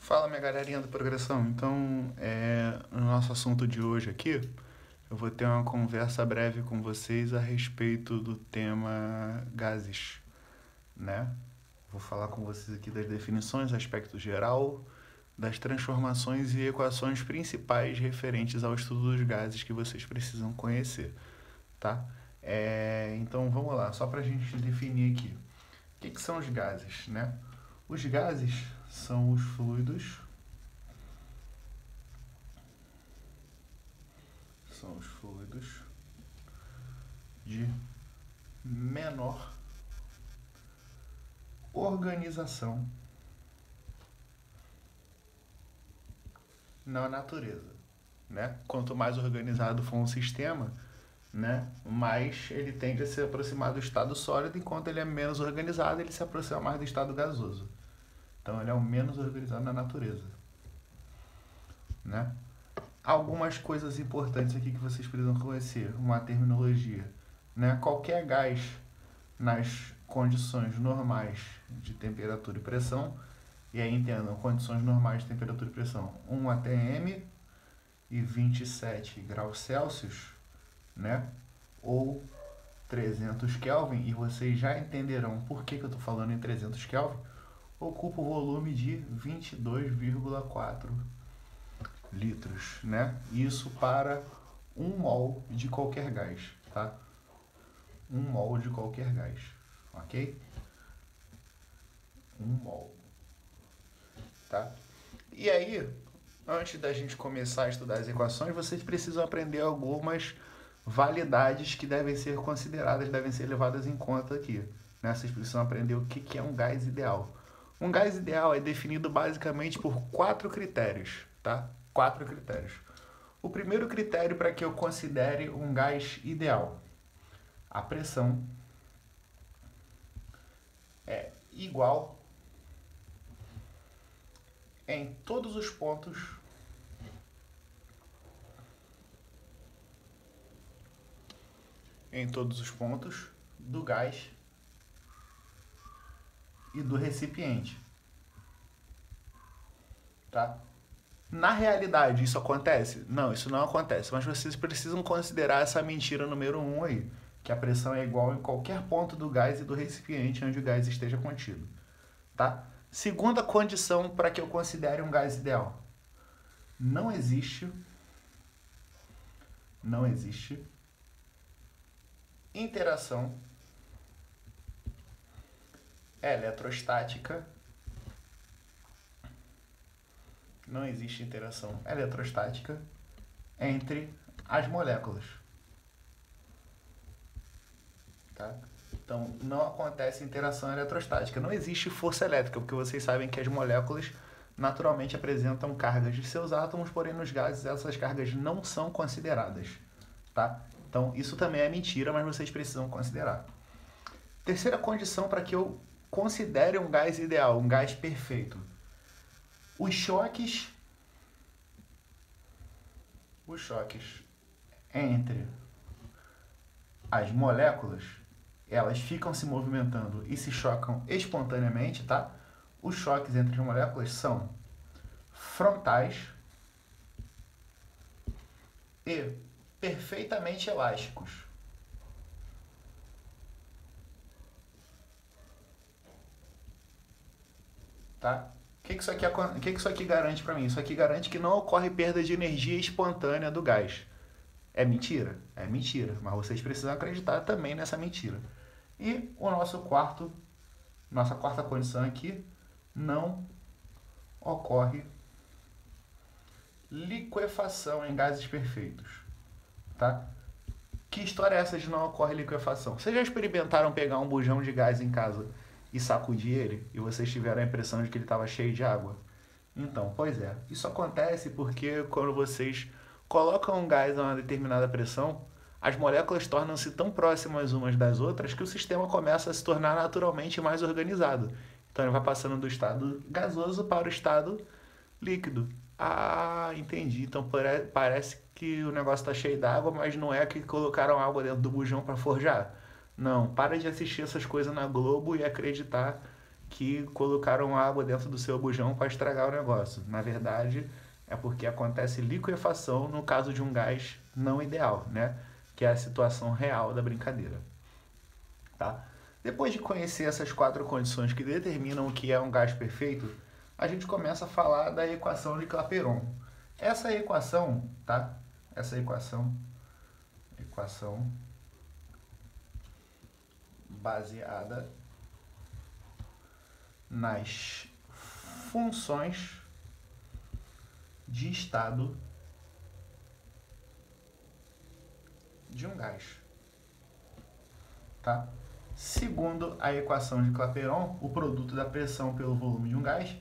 Fala, minha galerinha do Progressão. Então, no nosso assunto de hoje aqui, eu vou ter uma conversa breve com vocês a respeito do tema gases, né? Vou falar com vocês aqui das definições, aspecto geral, das transformações e equações principais referentes ao estudo dos gases que vocês precisam conhecer, tá? Então, vamos lá, só para a gente definir aqui. O que são os gases, né? Os gases são os fluidos de menor organização na natureza, né? Quanto mais organizado for um sistema, né, mais ele tende a se aproximar do estado sólido, enquanto ele é menos organizado, ele se aproxima mais do estado gasoso. Então ele é o menos organizado na natureza, né? Algumas coisas importantes aqui que vocês precisam conhecer, uma terminologia, né? Qualquer gás nas condições normais de temperatura e pressão, e aí entendam, condições normais de temperatura e pressão, 1 atm e 27 graus Celsius, né? Ou 300 Kelvin, e vocês já entenderão por que eu estou falando em 300 Kelvin, ocupa o volume de 22,4 litros, né? Isso para 1 mol de qualquer gás, tá? 1 mol de qualquer gás, ok? 1 mol, tá? E aí, antes da gente começar a estudar as equações, vocês precisam aprender algumas validades que devem ser consideradas, devem ser levadas em conta aqui, né? Vocês precisam aprender o que é um gás ideal. Um gás ideal é definido basicamente por 4 critérios, tá? 4 critérios. O primeiro critério para que eu considere um gás ideal: a pressão é igual em todos os pontos do gás e do recipiente, tá? Na realidade, isso acontece? Não, isso não acontece, mas vocês precisam considerar essa mentira número 1 aí, que a pressão é igual em qualquer ponto do gás e do recipiente onde o gás esteja contido, tá? Segunda condição para que eu considere um gás ideal: não existe interação eletrostática entre as moléculas, tá? Então, não acontece interação eletrostática, não existe força elétrica, porque vocês sabem que as moléculas naturalmente apresentam cargas de seus átomos, porém nos gases essas cargas não são consideradas, tá? Então, isso também é mentira, mas vocês precisam considerar. Terceira condição para que eu considere um gás ideal, um gás perfeito: os choques entre as moléculas, elas ficam se movimentando e se chocam espontaneamente, tá? Os choques entre as moléculas são frontais e perfeitamente elásticos, tá? O que isso aqui garante para mim? Isso aqui garante que não ocorre perda de energia espontânea do gás. É mentira? É mentira, mas vocês precisam acreditar também nessa mentira. E nossa quarta condição aqui: não ocorre liquefação em gases perfeitos, tá? Que história é essa de não ocorre liquefação? Vocês já experimentaram pegar um bujão de gás em casa e sacudir ele, e vocês tiveram a impressão de que ele estava cheio de água? Então, pois é, isso acontece porque quando vocês colocam um gás a uma determinada pressão, as moléculas tornam-se tão próximas umas das outras que o sistema começa a se tornar naturalmente mais organizado. Então ele vai passando do estado gasoso para o estado líquido. Ah, entendi. Então parece que o negócio está cheio d'água, mas não é que colocaram água dentro do bujão para forjar. Não, para de assistir essas coisas na Globo e acreditar que colocaram água dentro do seu bujão para estragar o negócio. Na verdade, é porque acontece liquefação no caso de um gás não ideal, né? Que é a situação real da brincadeira. Tá? Depois de conhecer essas 4 condições que determinam o que é um gás perfeito, a gente começa a falar da equação de Clapeyron. Essa equação, tá? Essa equação baseada nas funções de estado de um gás, tá? Segundo a equação de Clapeyron, o produto da pressão pelo volume de um gás,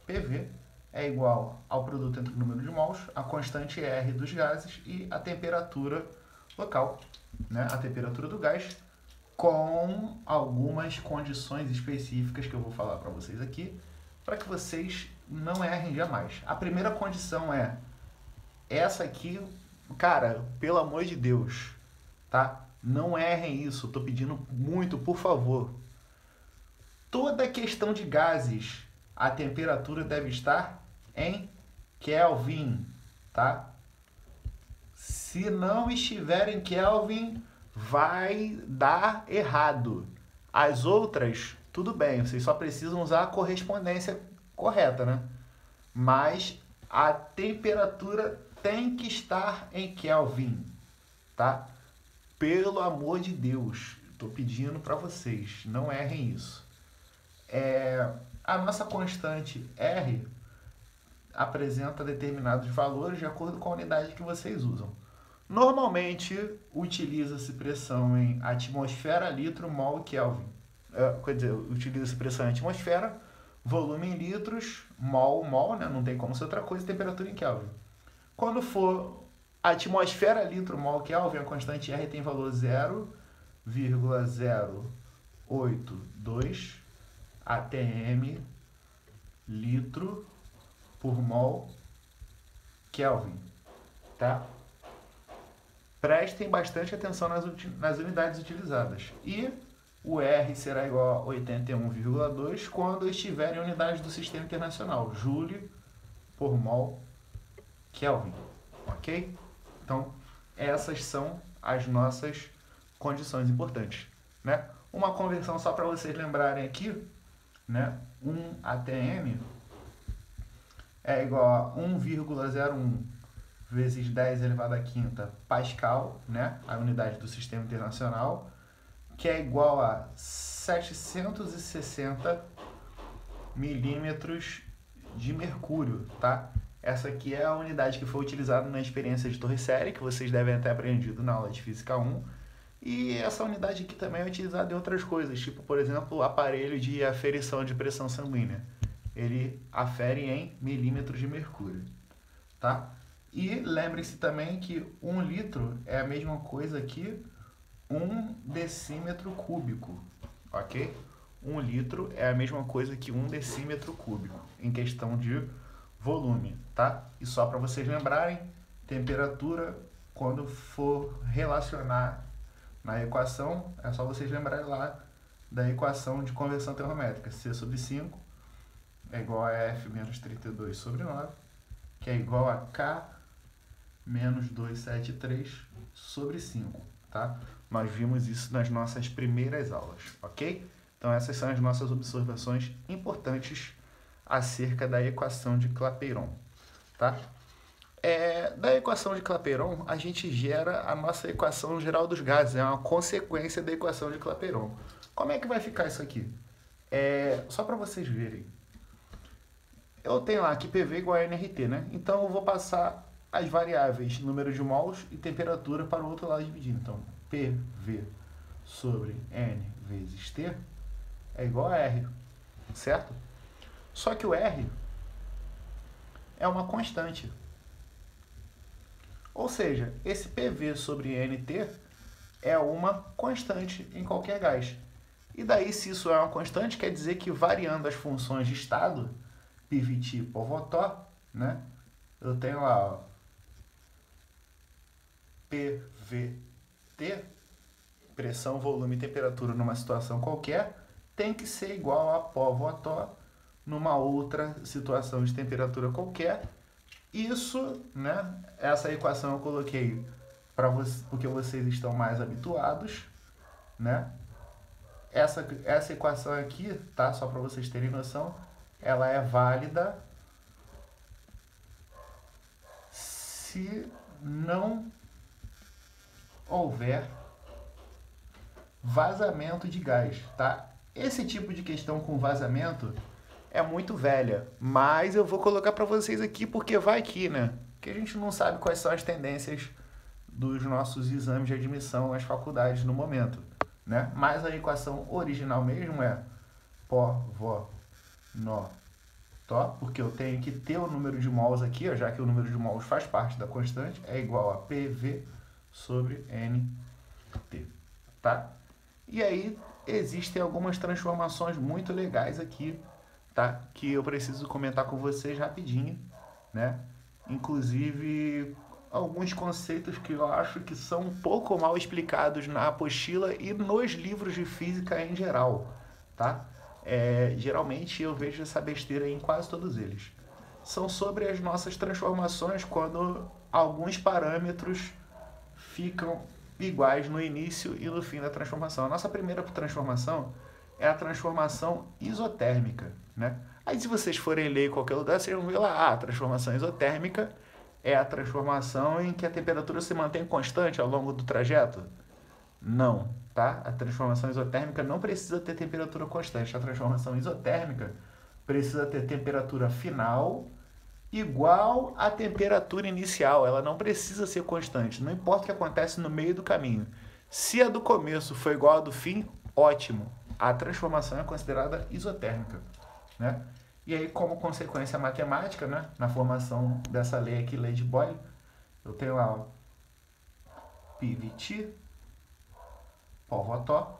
PV, é igual ao produto entre o número de mols, a constante R dos gases e a temperatura local, né? A temperatura do gás, com algumas condições específicas que eu vou falar para vocês aqui, para que vocês não errem jamais. A primeira condição é essa aqui, cara, pelo amor de Deus, tá? Não errem isso, tô pedindo muito, por favor. Toda questão de gases, a temperatura deve estar em Kelvin, tá? Se não estiver em Kelvin, vai dar errado. As outras, tudo bem, vocês só precisam usar a correspondência correta, né? Mas a temperatura tem que estar em Kelvin, tá? Pelo amor de Deus, estou pedindo para vocês, não errem isso. A nossa constante R apresenta determinados valores de acordo com a unidade que vocês usam. Normalmente, utiliza-se pressão em atmosfera, litro, mol e Kelvin. Quer dizer, utiliza-se pressão em atmosfera, volume em litros, mol, né? Não tem como ser outra coisa, temperatura em Kelvin. Quando for atmosfera, litro, mol, Kelvin, a constante R tem valor 0,082 atm litro por mol Kelvin, tá? Prestem bastante atenção nas unidades utilizadas. E o R será igual a 81,2 quando estiver em unidades do Sistema Internacional, Joule por mol Kelvin, ok? Então, essas são as nossas condições importantes, né? Uma conversão só para vocês lembrarem aqui, né? 1 atm é igual a 1,01 vezes 10 elevado à quinta Pascal, né? A unidade do Sistema Internacional, que é igual a 760 milímetros de mercúrio, tá? Essa aqui é a unidade que foi utilizada na experiência de Torre Série, que vocês devem ter aprendido na aula de Física 1. E essa unidade aqui também é utilizada em outras coisas, tipo, por exemplo, o aparelho de aferição de pressão sanguínea. Ele afere em milímetros de mercúrio, tá? E lembre-se também que 1 litro é a mesma coisa que 1 decímetro cúbico, ok? 1 litro é a mesma coisa que 1 decímetro cúbico, em questão de volume, tá? E só para vocês lembrarem, temperatura, quando for relacionar na equação, é só vocês lembrarem lá da equação de conversão termométrica. C sobre 5 é igual a F menos 32 sobre 9, que é igual a K menos 273 sobre 5, tá? Nós vimos isso nas nossas primeiras aulas, ok? Então essas são as nossas observações importantes acerca da equação de Clapeyron, tá? Da equação de Clapeyron, a gente gera a nossa equação geral dos gases, é uma consequência da equação de Clapeyron. Como é que vai ficar isso aqui? Só para vocês verem. Eu tenho lá que PV igual a nRT, né? Então eu vou passar as variáveis número de mols e temperatura para o outro lado dividindo. Então, PV sobre N vezes T é igual a R, certo? Só que o R é uma constante. Ou seja, esse PV sobre NT é uma constante em qualquer gás. E daí, se isso é uma constante, quer dizer que variando as funções de estado, PVT, Povotó, né? Eu tenho lá, ó, PVT, pressão, volume e temperatura numa situação qualquer, tem que ser igual a pó, vó, tó, numa outra situação de temperatura qualquer. Isso, né, essa equação eu coloquei para vocês, porque vocês estão mais habituados, né? Essa equação aqui, tá? Só para vocês terem noção, ela é válida se não houver vazamento de gás, tá? Esse tipo de questão com vazamento é muito velha, mas eu vou colocar para vocês aqui porque vai aqui, né? Que a gente não sabe quais são as tendências dos nossos exames de admissão às faculdades no momento, né? Mas a equação original mesmo é pó, vó, nó, tó, porque eu tenho que ter o número de mols aqui, ó, já que o número de mols faz parte da constante, é igual a PV sobre NT, tá? E aí existem algumas transformações muito legais aqui, tá? Que eu preciso comentar com vocês rapidinho, né? Inclusive alguns conceitos que eu acho que são um pouco mal explicados na apostila e nos livros de física em geral, tá? Geralmente eu vejo essa besteira em quase todos eles. São sobre as nossas transformações quando alguns parâmetros ficam iguais no início e no fim da transformação. A nossa primeira transformação é a transformação isotérmica, né? Aí se vocês forem ler em qualquer lugar, vocês vão ver lá, a transformação isotérmica é a transformação em que a temperatura se mantém constante ao longo do trajeto? Não, tá? A transformação isotérmica não precisa ter temperatura constante. A transformação isotérmica precisa ter temperatura final igual à temperatura inicial. Ela não precisa ser constante. Não importa o que acontece no meio do caminho. Se a do começo for igual a do fim, ótimo. A transformação é considerada isotérmica, né? E aí, como consequência matemática, né, na formação dessa lei aqui, lei de Boyle, eu tenho lá, ó, PVT, pó, vó, tó,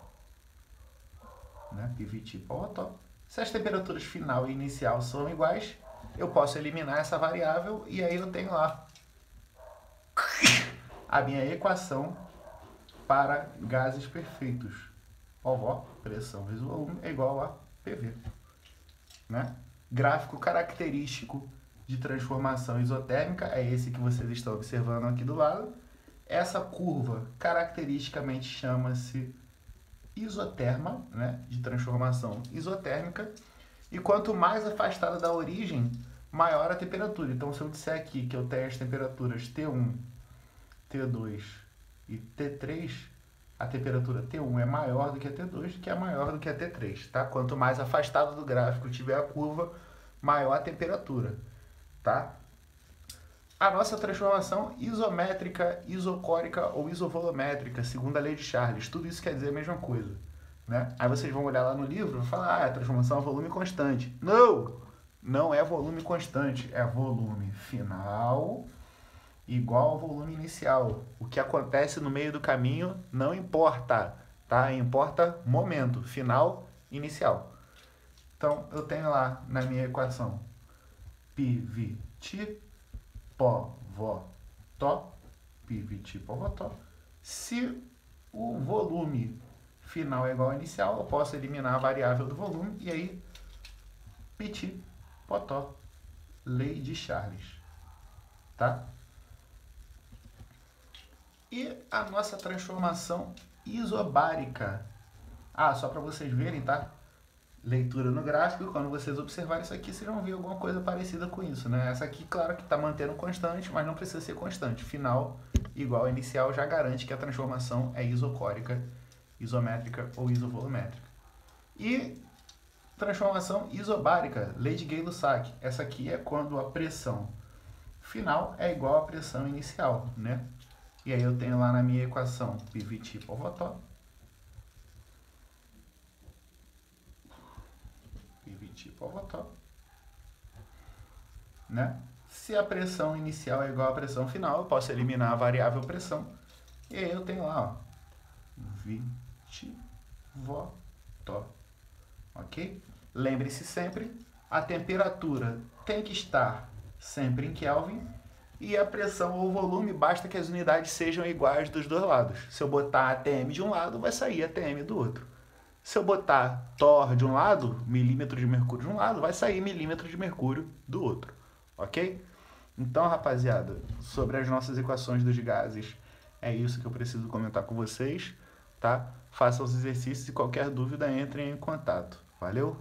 né, PVT, pó, vó, tó. Se as temperaturas final e inicial são iguais, eu posso eliminar essa variável e aí eu tenho lá a minha equação para gases perfeitos. Ó, vó, pressão vezes volume é igual a PV, né? Gráfico característico de transformação isotérmica é esse que vocês estão observando aqui do lado. Essa curva caracteristicamente chama-se isoterma, né? De transformação isotérmica. E quanto mais afastada da origem, maior a temperatura. Então, se eu disser aqui que eu tenho as temperaturas T1, T2 e T3, a temperatura T1 é maior do que a T2, que é maior do que a T3, tá? Quanto mais afastado do gráfico tiver a curva, maior a temperatura, tá? A nossa transformação isométrica, isocórica ou isovolométrica, segundo a lei de Charles, tudo isso quer dizer a mesma coisa, né? Aí vocês vão olhar lá no livro e falar, a transformação é volume constante. Não! Não é volume constante, é volume final igual ao volume inicial. O que acontece no meio do caminho não importa, tá? Importa momento, final, inicial. Então, eu tenho lá na minha equação PVT, pó, vó, tó, PVT, pó, vó, tó. Se o volume final é igual ao inicial, eu posso eliminar a variável do volume e aí PT, pó, tó, lei de Charles, tá? E a nossa transformação isobárica. Só para vocês verem, tá? Leitura no gráfico, quando vocês observarem isso aqui, vocês vão ver alguma coisa parecida com isso, né? Essa aqui, claro que está mantendo constante, mas não precisa ser constante. Final igual ao inicial já garante que a transformação é isocórica, isométrica ou isovolumétrica. E transformação isobárica, lei de Gay-Lussac. Essa aqui é quando a pressão final é igual à pressão inicial, né? E aí eu tenho lá na minha equação PVT por Votó, PVT por Votó, né? Se a pressão inicial é igual à pressão final, eu posso eliminar a variável pressão. E aí eu tenho lá, ó, VT Votó, ok? Lembre-se sempre, a temperatura tem que estar sempre em Kelvin, e a pressão ou volume, basta que as unidades sejam iguais dos dois lados. Se eu botar ATM de um lado, vai sair ATM do outro, Se eu botar torr de um lado, milímetro de mercúrio de um lado, vai sair milímetro de mercúrio do outro, ok? Então, rapaziada, sobre as nossas equações dos gases, é isso que eu preciso comentar com vocês, tá? Façam os exercícios e qualquer dúvida entrem em contato. Valeu?